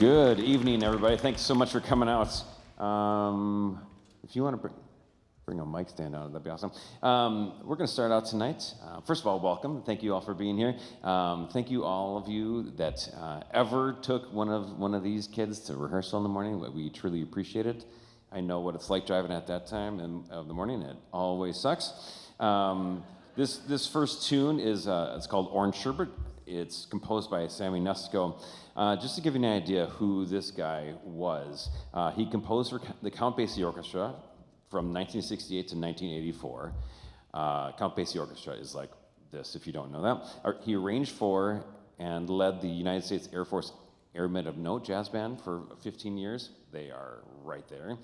Good evening, everybody. Thanks so much for coming out. If you want to bring a mic stand out, that'd be awesome. We're going to start out tonight. First of all, welcome. Thank you all for being here. Thank you all of you that ever took one of these kids to rehearsal in the morning. We truly appreciate it. I know what it's like driving at that time of the morning. It always sucks. This first tune is it's called Orange Sherbet. It's composed by Sammy Nestico. Just to give you an idea who this guy was, he composed for the Count Basie Orchestra from 1968 to 1984. Count Basie Orchestra is like this, if you don't know that. He arranged for and led the United States Air Force Airmen of Note Jazz Band for 15 years. They are right there.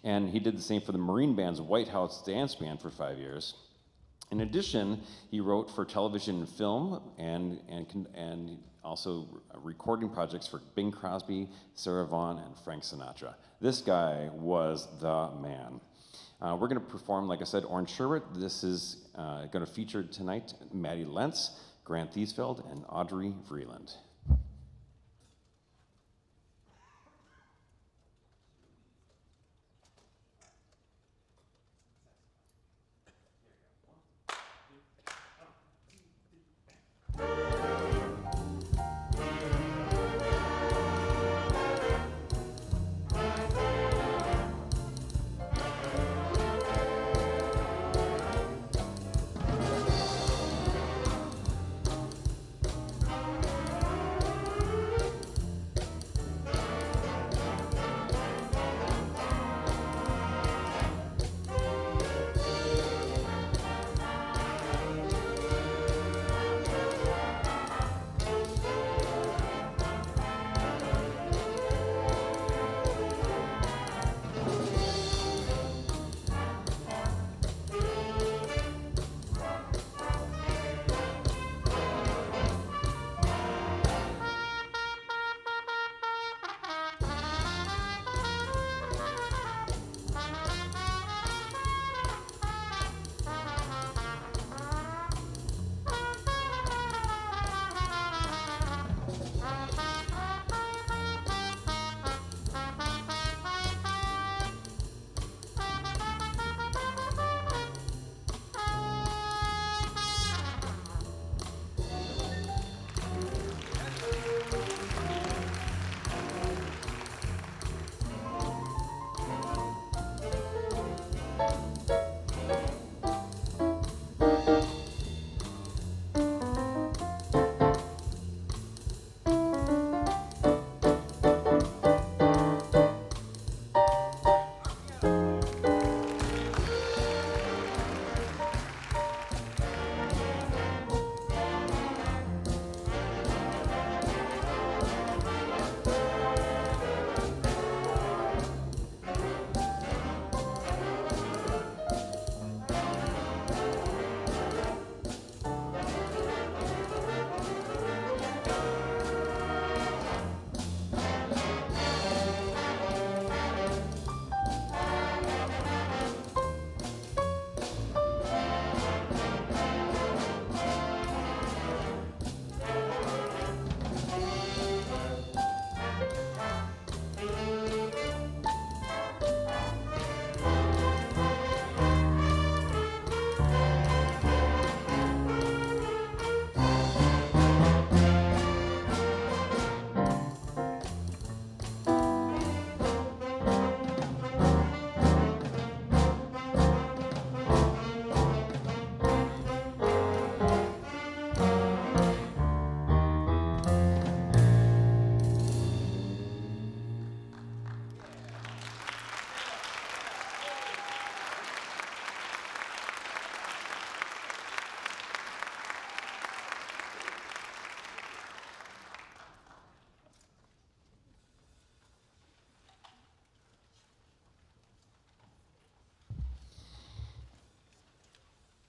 And he did the same for the Marine Band's White House Dance Band for 5 years. In addition, he wrote for television and film and also recording projects for Bing Crosby, Sarah Vaughan, and Frank Sinatra. This guy was the man. We're going to perform, like I said, Orange Sherbet. This is going to feature tonight Maddie Lentz, Grant Thiesfeld, and Audrey Vreeland.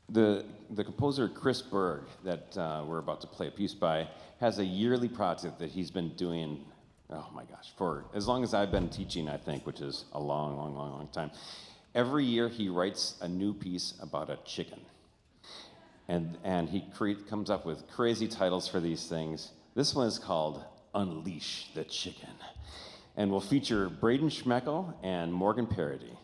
The composer Chris Berg that we're about to play a piece by has a yearly project that he's been doing, oh my gosh, for as long as I've been teaching, I think, which is a long time. Every year he writes a new piece about a chicken. And he comes up with crazy titles for these things. This one is called Unleash the Chicken. and will feature Braden Schmeckel and Morgan Parody.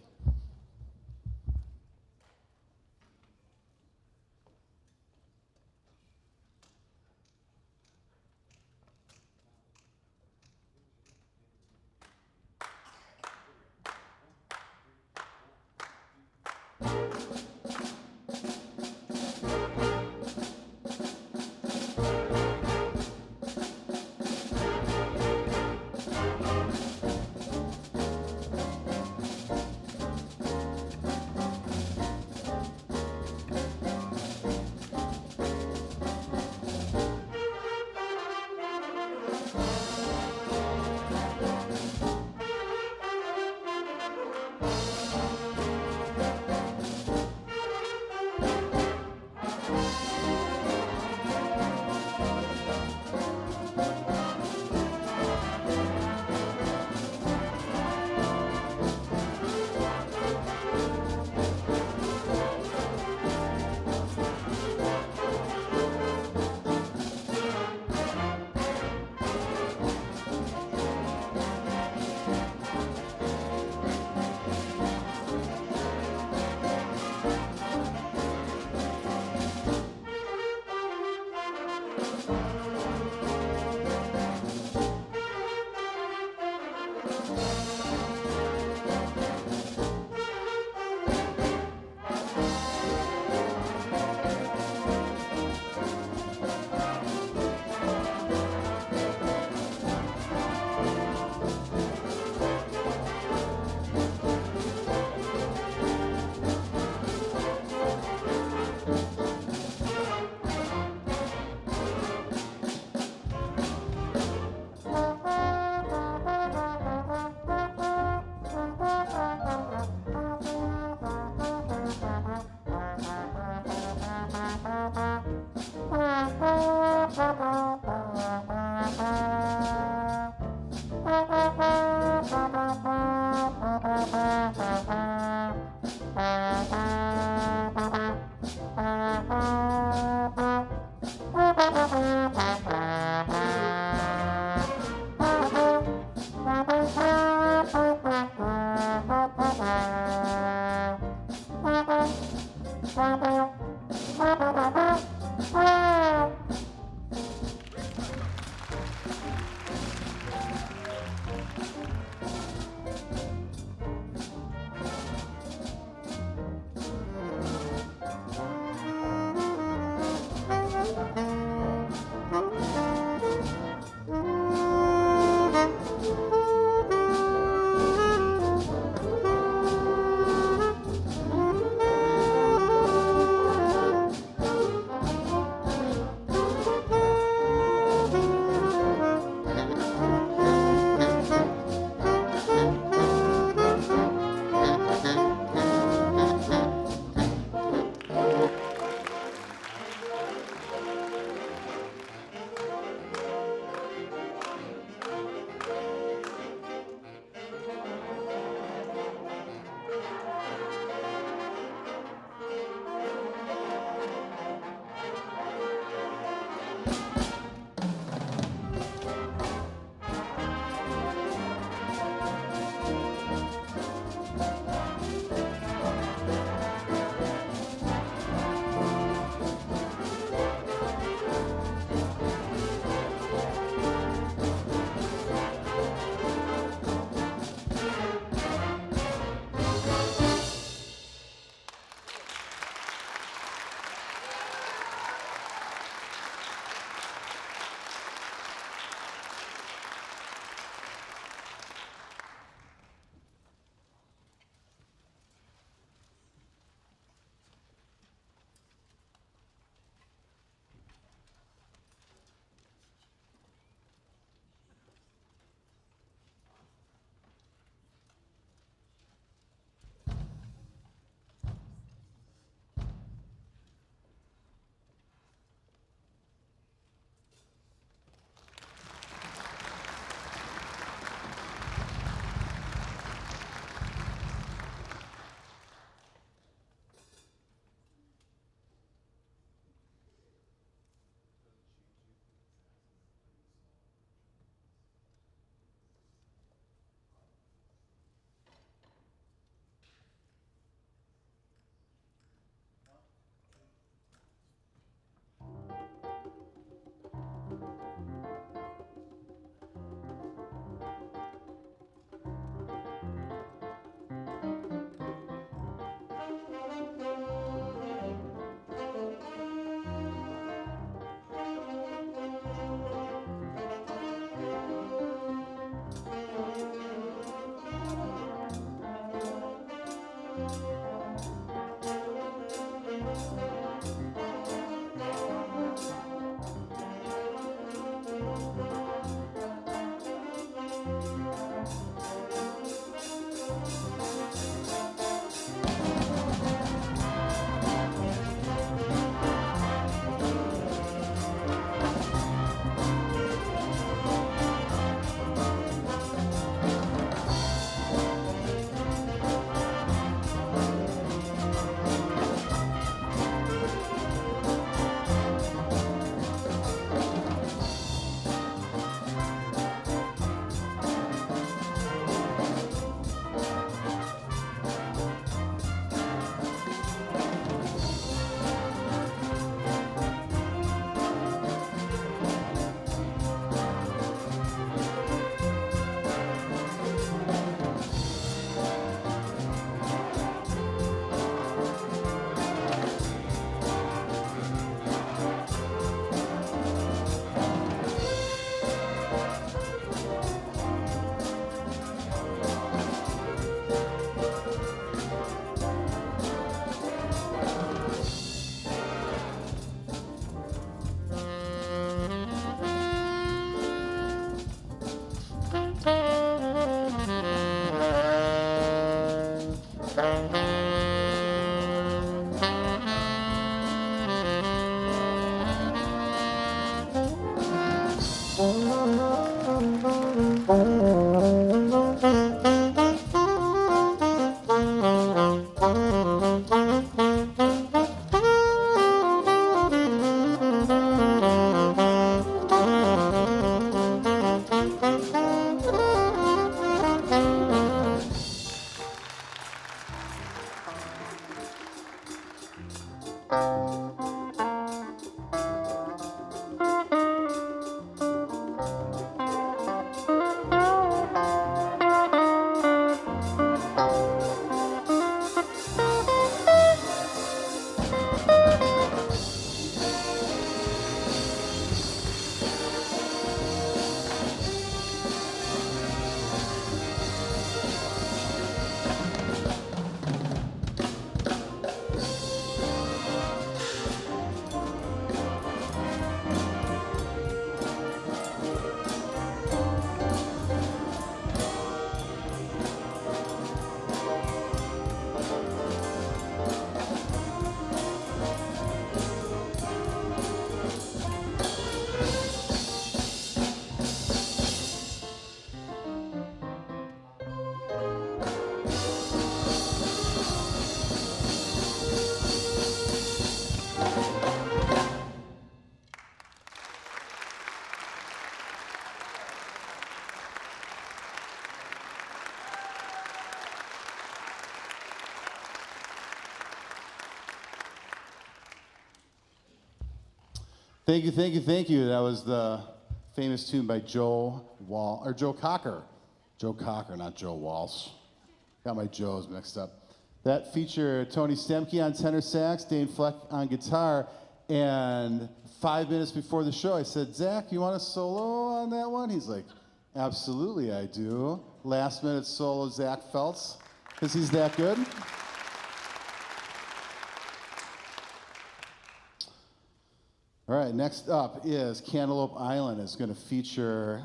Thank you, thank you, thank you. That was the famous tune by Joe Cocker. Joe Cocker, not Joe Walsh. Got my Joes mixed up. That featured Tony Stemke on tenor sax, Dane Fleck on guitar, and 5 minutes before the show, I said, Zach, you want a solo on that one? He's like, absolutely, I do. Last minute solo, Zach Feltz, because he's that good. All right, next up is Cantaloupe Island. It's going to feature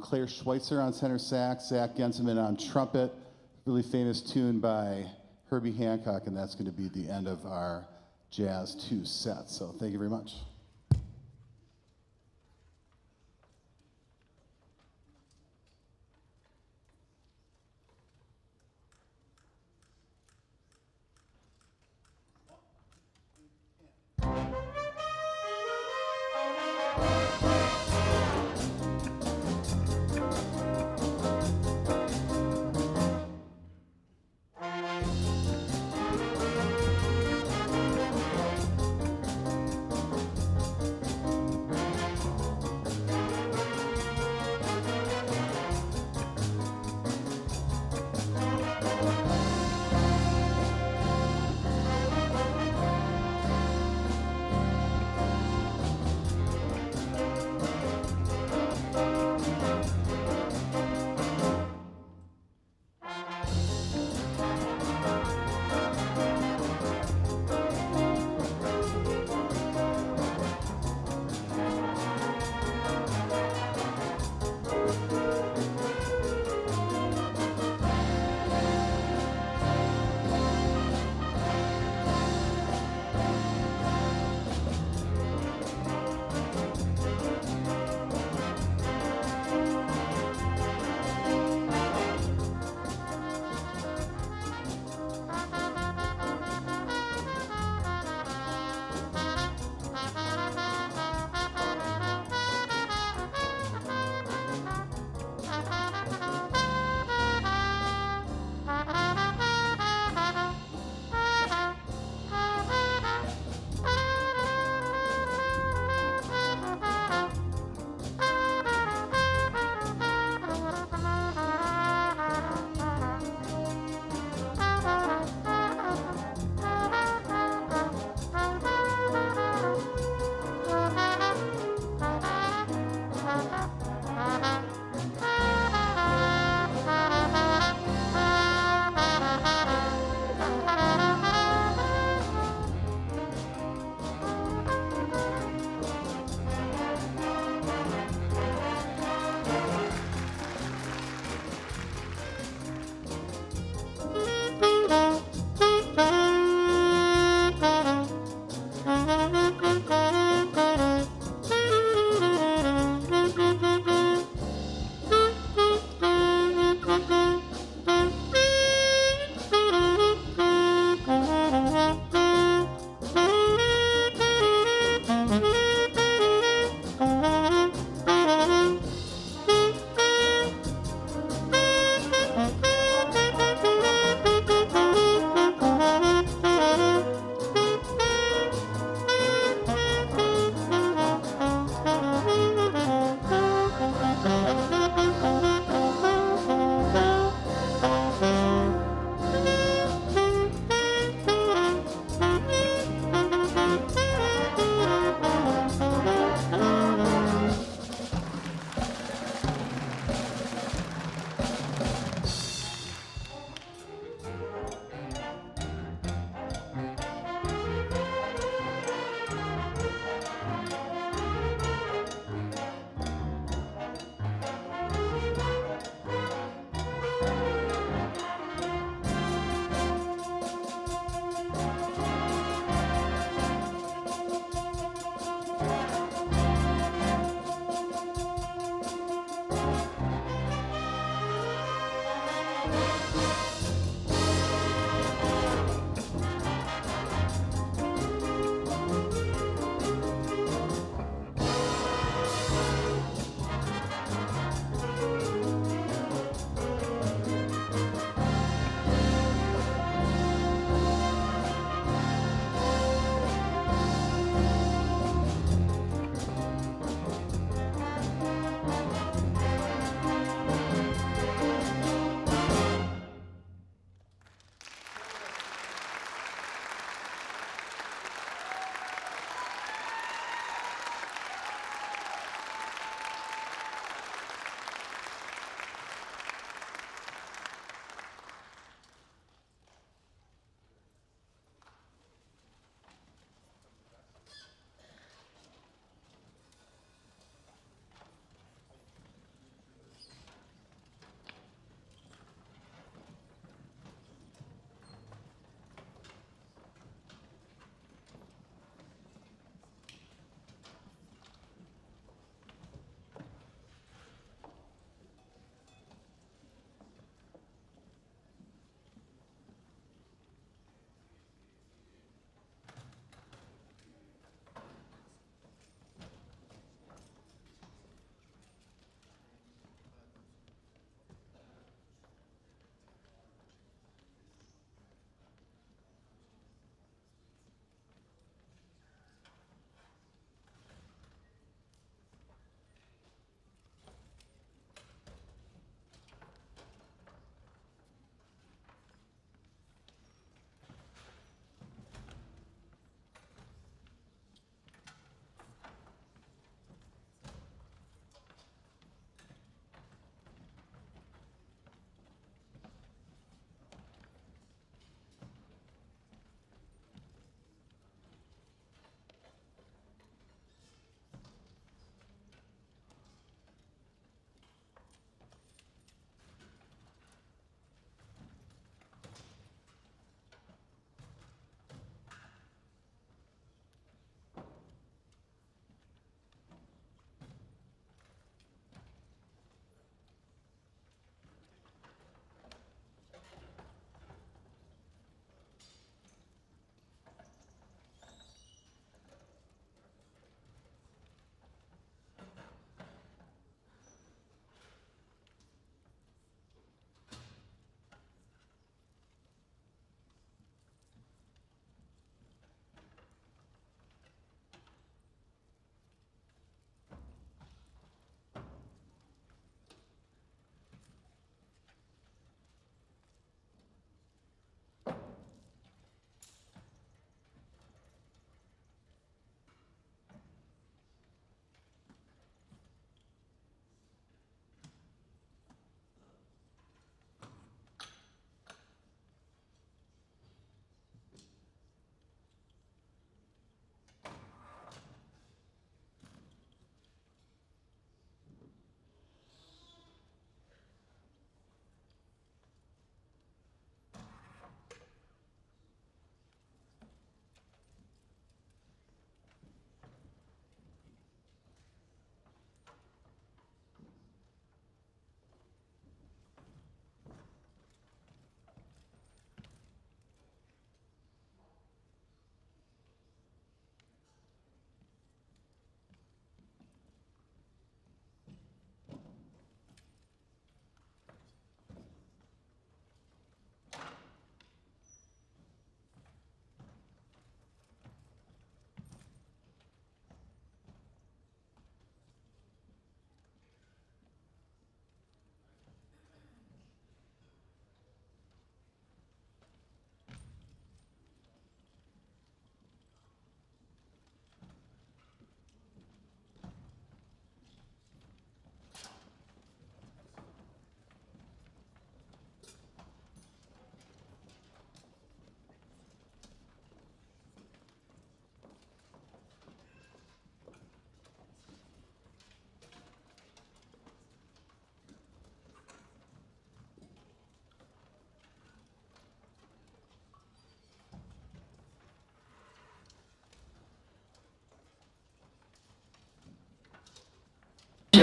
Claire Schweitzer on tenor sax, Zach Genteman on trumpet, really famous tune by Herbie Hancock, and that's going to be the end of our Jazz 2 set. So thank you very much.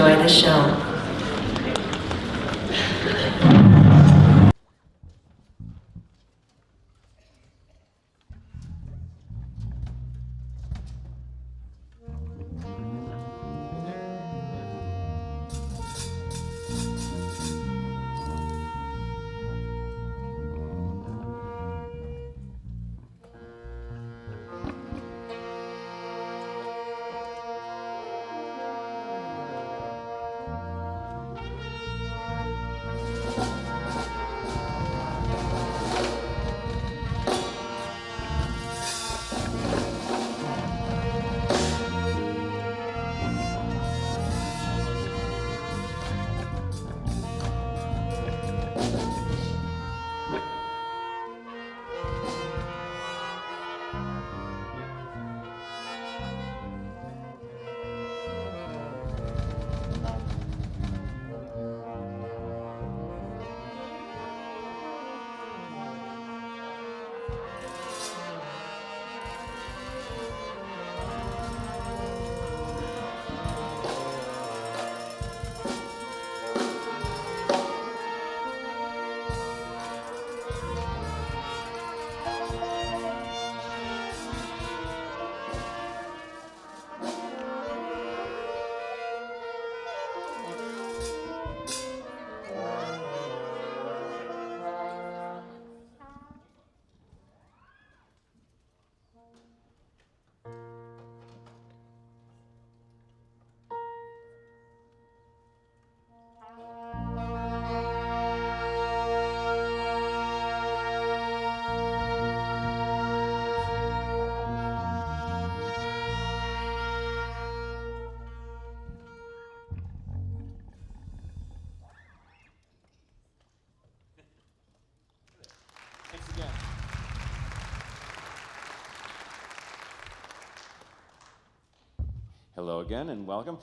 enjoy the show. Thanks again. Hello again and welcome.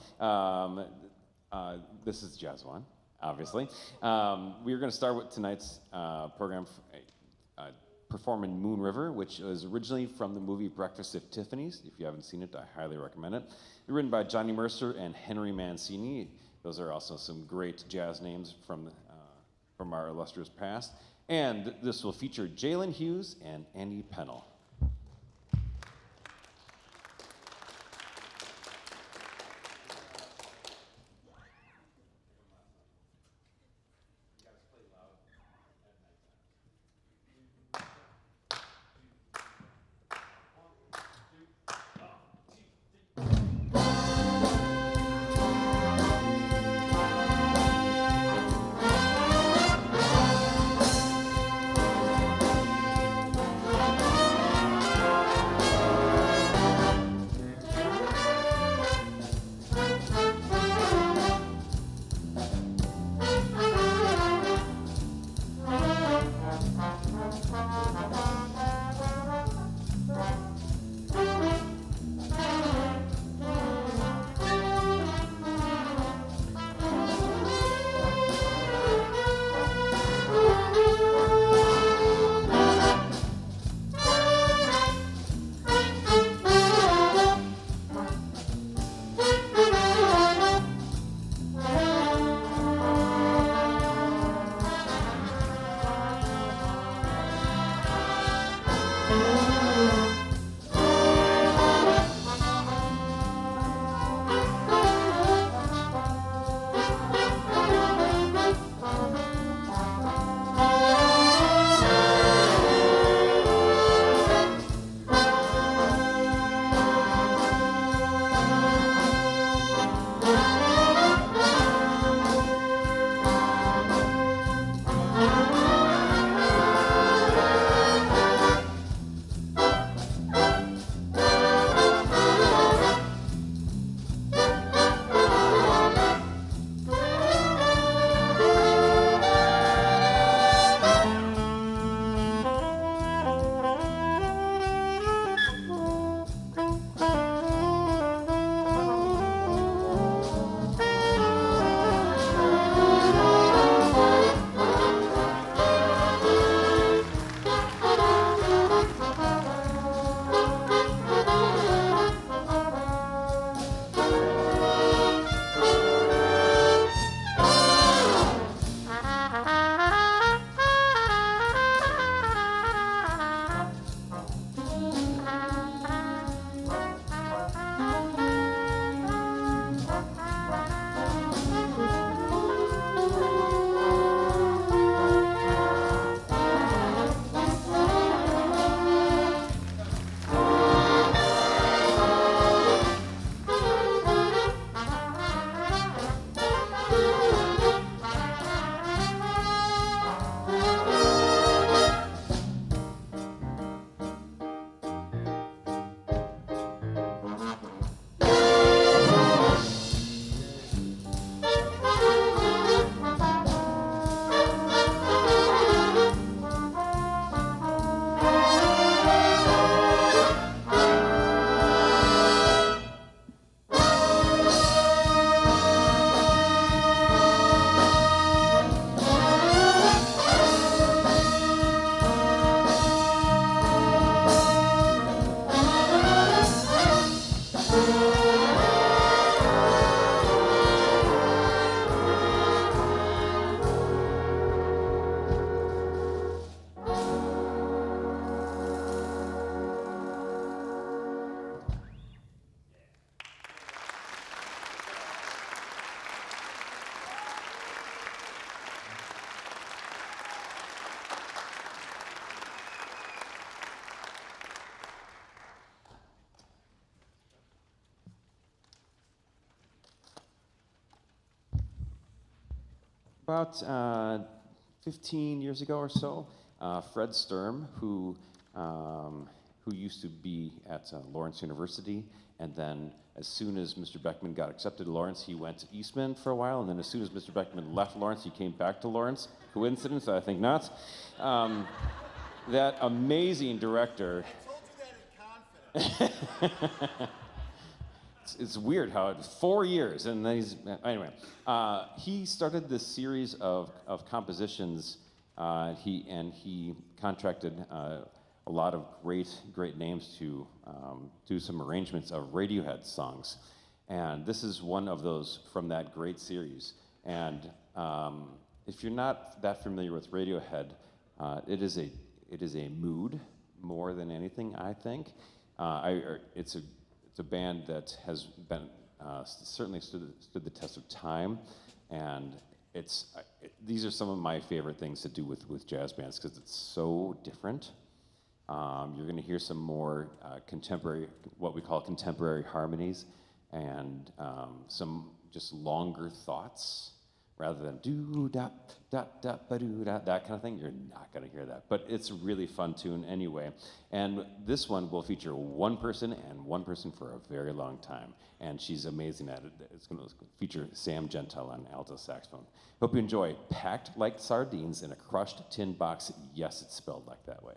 This is Jazz One, obviously. We are going to start with tonight's program, performing Moon River, which was originally from the movie Breakfast at Tiffany's. If you haven't seen it, I highly recommend it. Written by Johnny Mercer and Henry Mancini. Those are also some great jazz names from our illustrious past. And this will feature Jalen Hughes and Andy Pennell. about 15 years ago or so, Fred Sturm, who used to be at Lawrence University, and then as soon as Mr. Beckman got accepted to Lawrence, he went to Eastman for a while, and then as soon as Mr. Beckman left Lawrence, he came back to Lawrence. Coincidence? I think not. That amazing director. I told you that in confidence. It's weird how it's 4 years, and then anyway. He started this series of compositions. He contracted a lot of great names to do some arrangements of Radiohead songs, and this is one of those from that great series. And if you're not that familiar with Radiohead, it is a mood more than anything, I think. It's a band that has been certainly stood the test of time, and these are some of my favorite things to do with jazz bands because it's so different. You're going to hear some more contemporary, what we call contemporary harmonies, and some just longer thoughts rather than do da da da ba do da, that kind of thing. You're not going to hear that, but it's a really fun tune anyway. And this one will feature one person and one person for a very long time, and she's amazing at it. It's going to feature Sam Gentile on alto saxophone. Hope you enjoy Packed Like Sardines in a Crushed Tin Box. Yes, it's spelled like that way.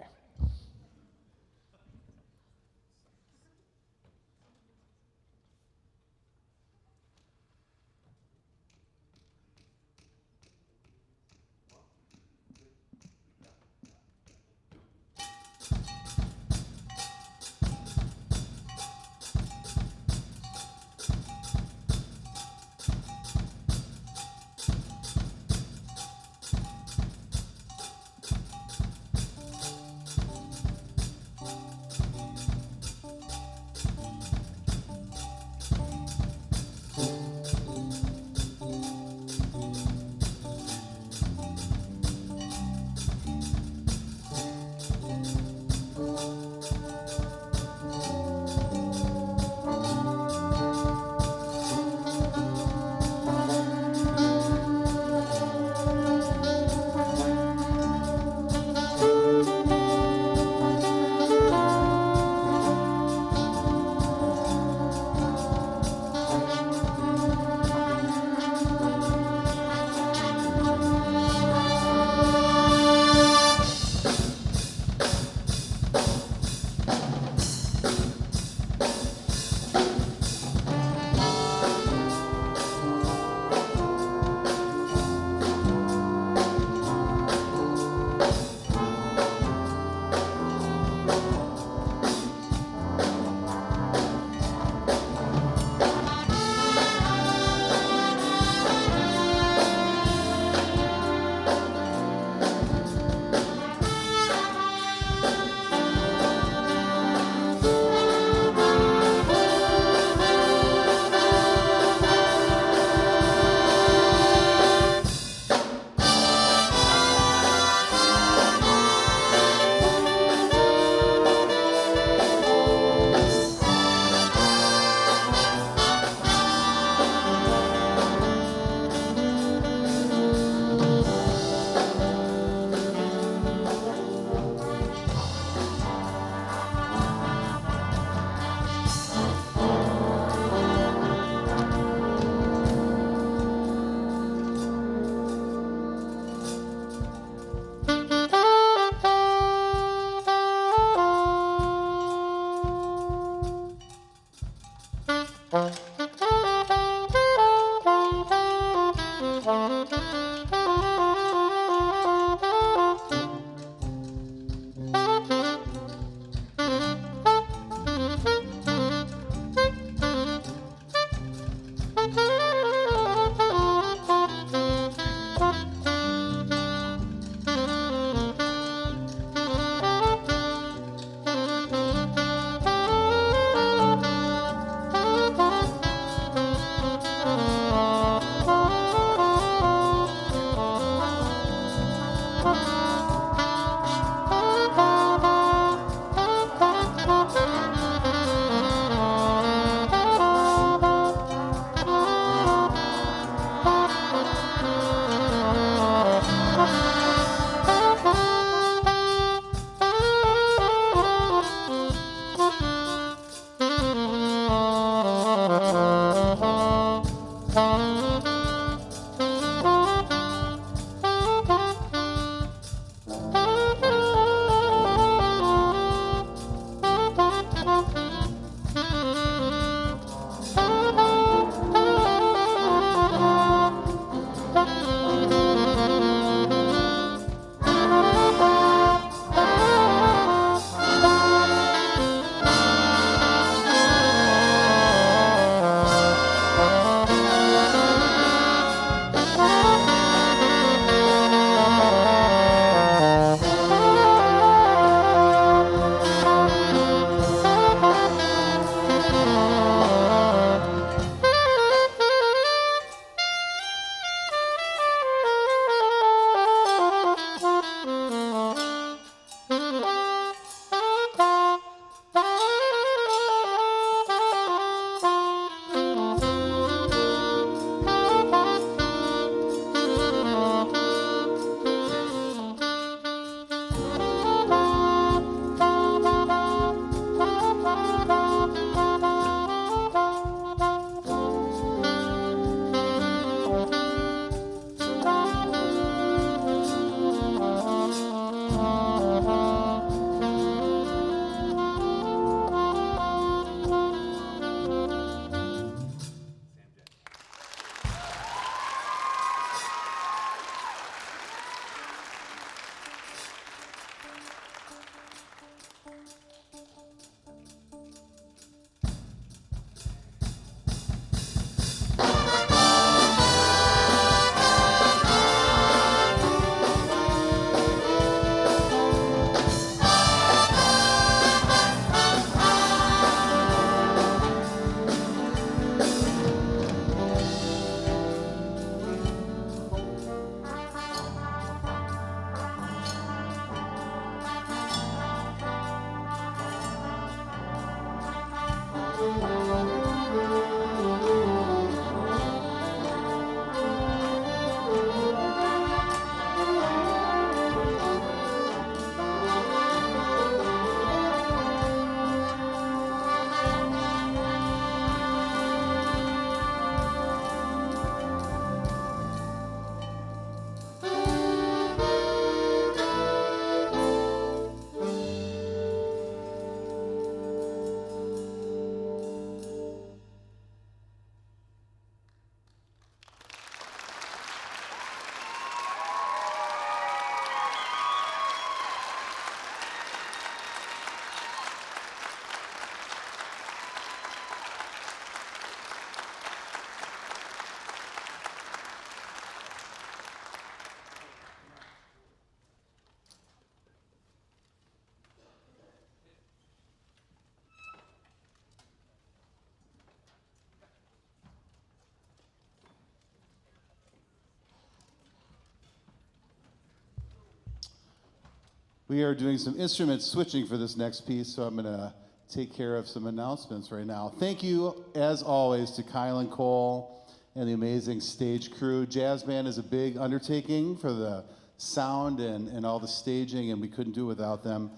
We are doing some instrument switching for this next piece, so I'm going to take care of some announcements right now. Thank you, as always, to Kyle and Cole and the amazing stage crew. Jazz band is a big undertaking for the sound and all the staging, and we couldn't do it without them.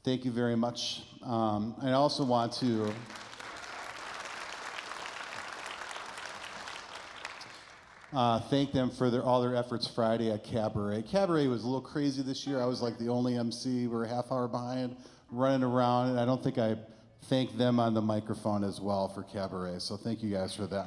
Thank you very much. I also want to thank them for all their efforts Friday at Cabaret. Cabaret was a little crazy this year. I was like the only MC. We were a half hour behind, running around, and I don't think I thanked them on the microphone as well for Cabaret. So thank you guys for that.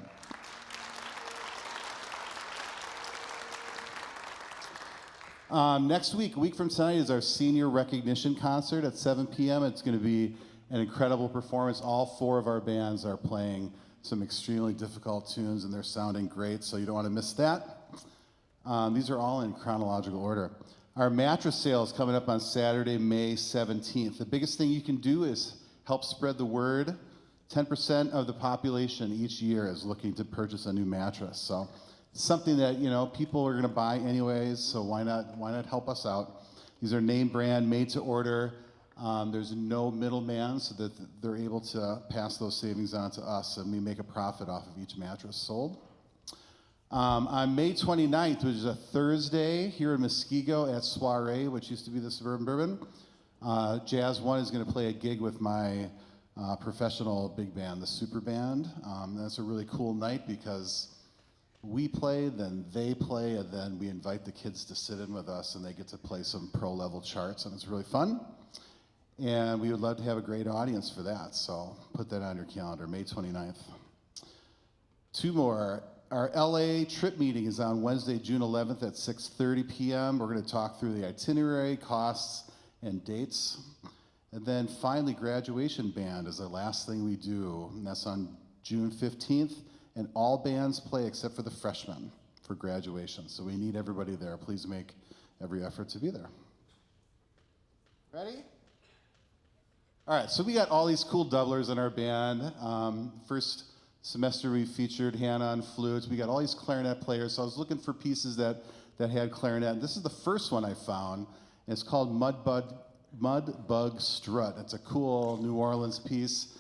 Next week, a week from tonight, is our senior recognition concert at 7 p.m. It's going to be an incredible performance. All 4 of our bands are playing some extremely difficult tunes, and they're sounding great, so you don't want to miss that. These are all in chronological order. Our mattress sale is coming up on Saturday, May 17th. The biggest thing you can do is help spread the word. 10% of the population each year is looking to purchase a new mattress. So it's something that, you know, people are going to buy anyways, so why not help us out? These are name brand, made to order. There's no middleman, so that they're able to pass those savings on to us, and we make a profit off of each mattress sold. On May 29th, which is a Thursday, here in Muskego at Soiree, which used to be the Suburban Bourbon, Jazz One is going to play a gig with my professional big band, the Super Band. That's a really cool night because we play, then they play, and then we invite the kids to sit in with us, and they get to play some pro-level charts, and it's really fun. And we would love to have a great audience for that, so put that on your calendar, May 29th. 2 more. Our LA trip meeting is on Wednesday, June 11th at 6:30 p.m. We're going to talk through the itinerary, costs, and dates. And then finally, graduation band is the last thing we do, and that's on June 15th. And all bands play except for the freshmen for graduation. So we need everybody there. Please make every effort to be there. Ready? All right, so we got all these cool doublers in our band. First semester we featured Hannah on flutes. We got all these clarinet players. So I was looking for pieces that had clarinet. And this is the first one I found. And it's called Mud Bug Strut. It's a cool New Orleans piece.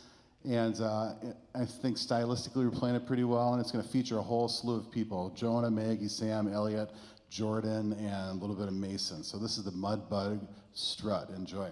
And I think stylistically we're playing it pretty well. And it's going to feature a whole slew of people: Jonah, Maggie, Sam, Elliot, Jordan, and a little bit of Mason. So this is the Mud Bug Strut. Enjoy.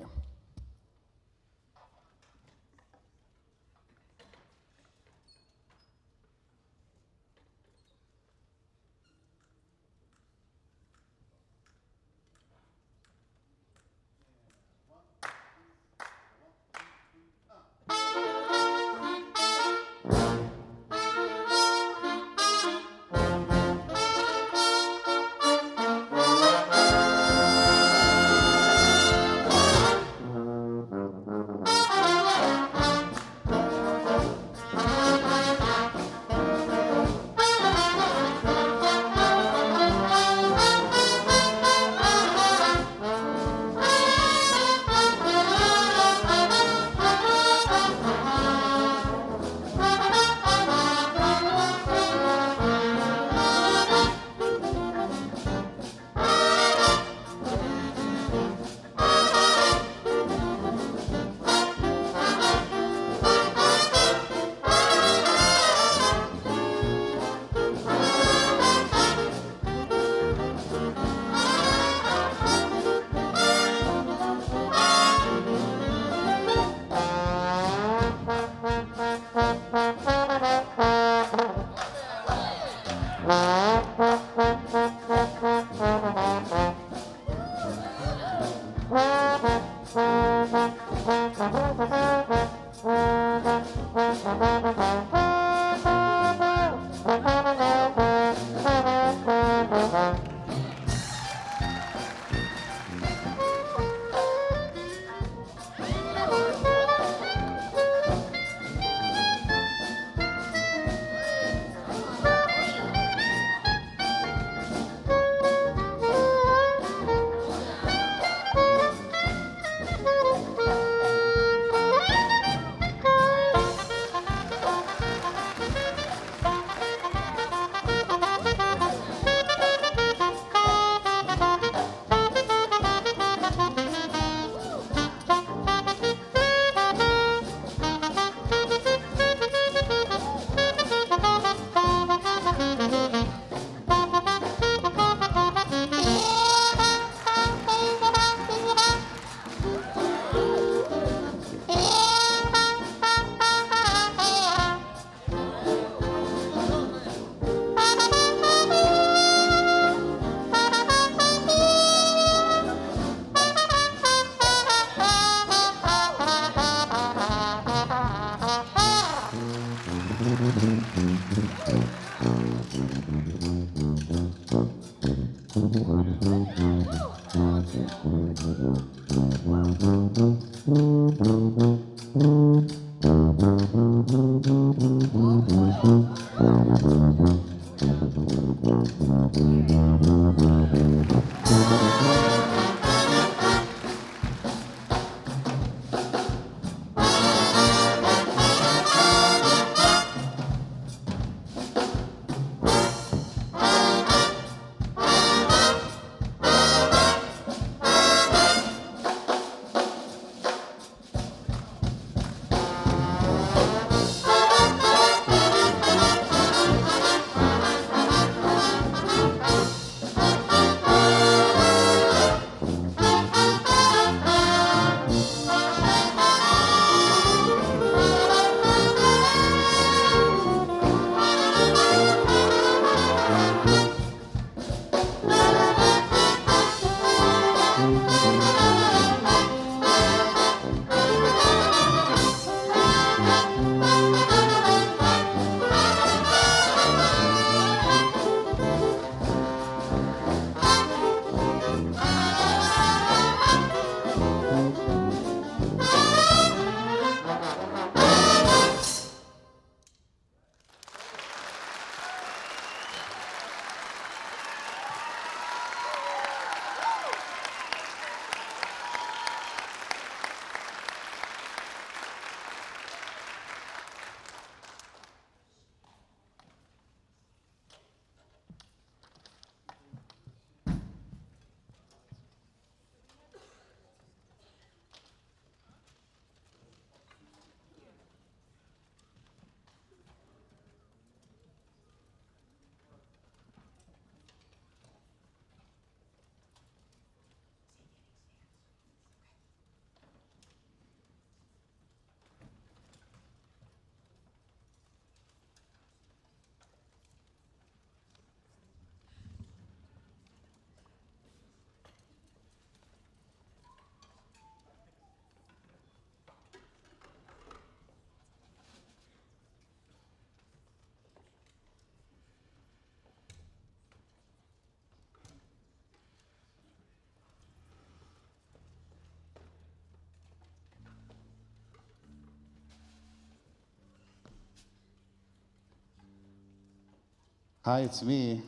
Hi, it's me.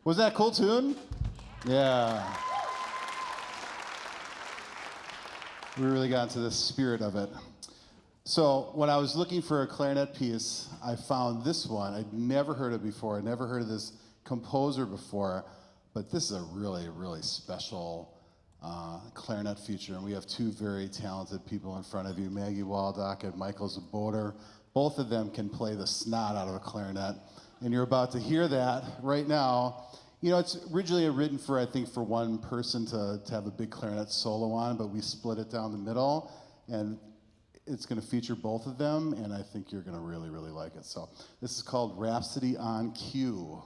Was that a cool tune? Yeah. We really got into the spirit of it. So when I was looking for a clarinet piece, I found this one. I'd never heard it before. I'd never heard of this composer before, but this is a really, really special clarinet feature. And we have two very talented people in front of you, Maggie Waldock and Michael Zaboter. Both of them can play the snot out of a clarinet. And you're about to hear that right now. You know, it's originally written for, I think, for one person to have a big clarinet solo on, but we split it down the middle, and it's going to feature both of them, and I think you're going to really, really like it. So this is called Rhapsody on Cue.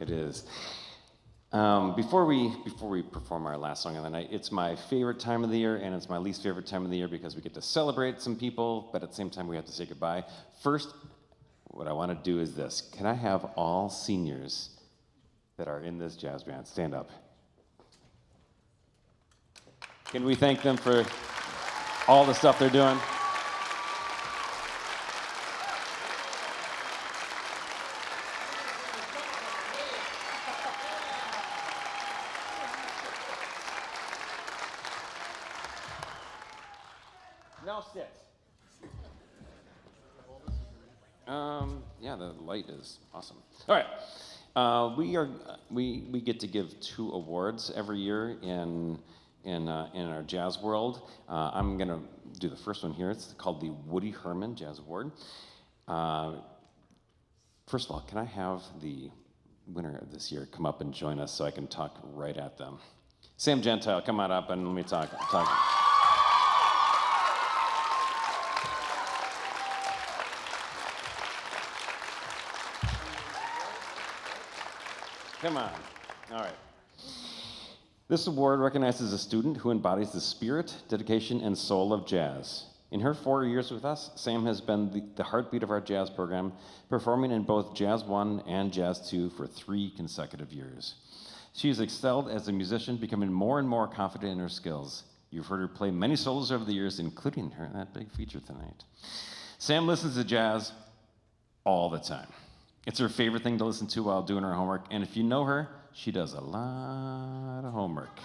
It is. Before we perform our last song of the night, it's my favorite time of the year, and it's my least favorite time of the year because we get to celebrate some people, but at the same time we have to say goodbye. First, what I want to do is this. Can I have all seniors that are in this jazz band stand up? Can we thank them for all the stuff they're doing? Now sit. Yeah, the light is awesome. All right, we get to give 2 awards every year in our jazz world. I'm gonna do the first one here. It's called the Woody Herman Jazz Award. First of all, can I have the winner of this year come up and join us so I can talk right at them? Sam Gentile, come on up and let me talk. Come on. All right. This award recognizes a student who embodies the spirit, dedication, and soul of jazz. In her 4 years with us, Sam has been the heartbeat of our jazz program, performing in both Jazz 1 and Jazz 2 for 3 consecutive years. She has excelled as a musician, becoming more and more confident in her skills. You've heard her play many solos over the years, including her in that big feature tonight. Sam listens to jazz all the time. It's her favorite thing to listen to while doing her homework, and if you know her, she does a lot of homework.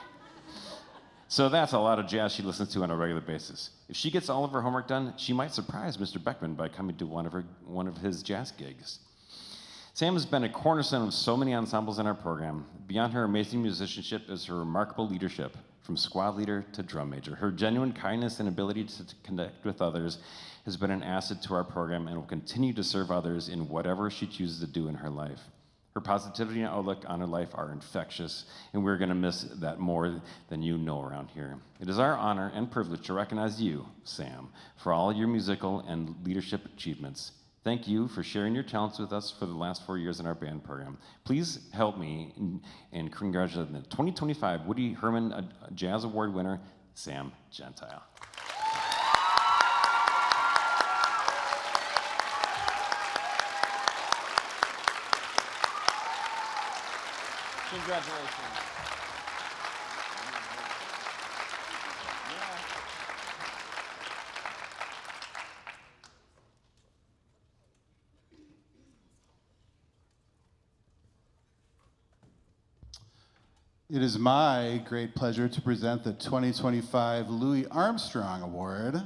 So that's a lot of jazz she listens to on a regular basis. If she gets all of her homework done, she might surprise Mr. Beckman by coming to one of his jazz gigs. Sam has been a cornerstone of so many ensembles in our program. Beyond her amazing musicianship is her remarkable leadership, from squad leader to drum major. Her genuine kindness and ability to connect with others has been an asset to our program and will continue to serve others in whatever she chooses to do in her life. Her positivity and outlook on her life are infectious, and we're going to miss that more than you know around here. It is our honor and privilege to recognize you, Sam, for all your musical and leadership achievements. Thank you for sharing your talents with us for the last 4 years in our band program. Please help me in congratulating the 2025 Woody Herman Jazz Award winner, Sam Gentile. Congratulations. It is my great pleasure to present the 2025 Louis Armstrong Award.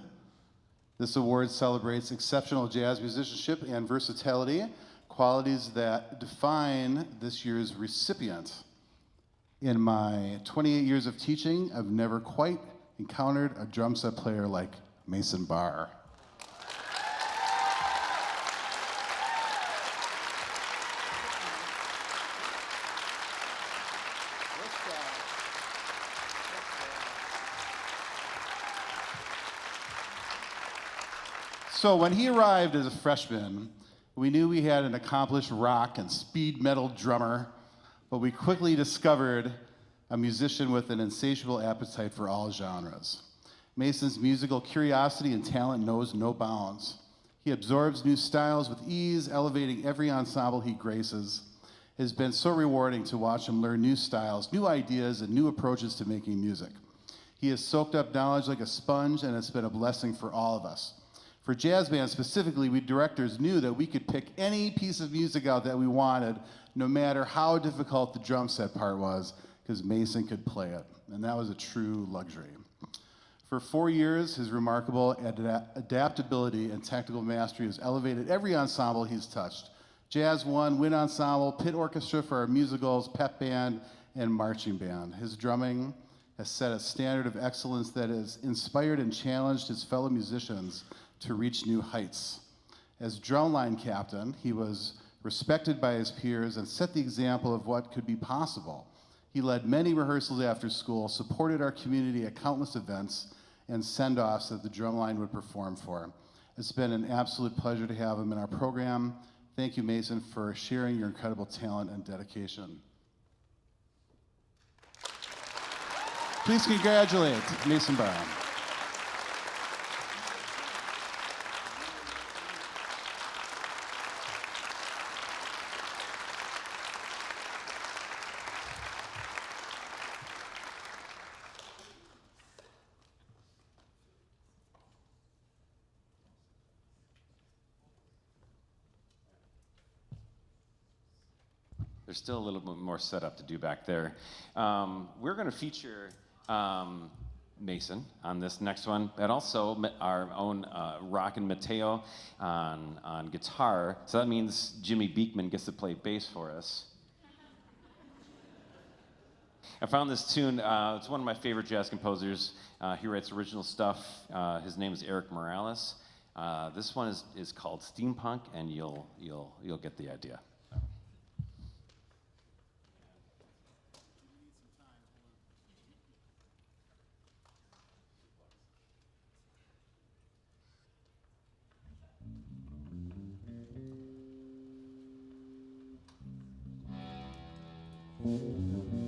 This award celebrates exceptional jazz musicianship and versatility, qualities that define this year's recipient. In my 28 years of teaching, I've never quite encountered a drum set player like Mason Barr. So when he arrived as a freshman, we knew we had an accomplished rock and speed metal drummer, but we quickly discovered a musician with an insatiable appetite for all genres. Mason's musical curiosity and talent knows no bounds. He absorbs new styles with ease, elevating every ensemble he graces. It has been so rewarding to watch him learn new styles, new ideas, and new approaches to making music. He has soaked up knowledge like a sponge, and it's been a blessing for all of us. For jazz bands specifically, we directors knew that we could pick any piece of music out that we wanted, no matter how difficult the drum set part was, because Mason could play it, and that was a true luxury. For 4 years, his remarkable adaptability and technical mastery has elevated every ensemble he's touched. Jazz One, Wind Ensemble, Pit Orchestra for our musicals, pep band, and marching band. His drumming has set a standard of excellence that has inspired and challenged his fellow musicians to reach new heights. As drumline captain, he was respected by his peers and set the example of what could be possible. He led many rehearsals after school, supported our community at countless events and send-offs that the drumline would perform for. It's been an absolute pleasure to have him in our program. Thank you, Mason, for sharing your incredible talent and dedication. Please congratulate Mason Barr. There's still a little bit more setup to do back there. We're going to feature Mason on this next one, but also our own Rockin' Mateo on guitar. So that means Jimmy Beekman gets to play bass for us. I found this tune. It's one of my favorite jazz composers. He writes original stuff. His name is Eric Morales. This one is called Steampunk, and you'll get the idea. Mm-hmm.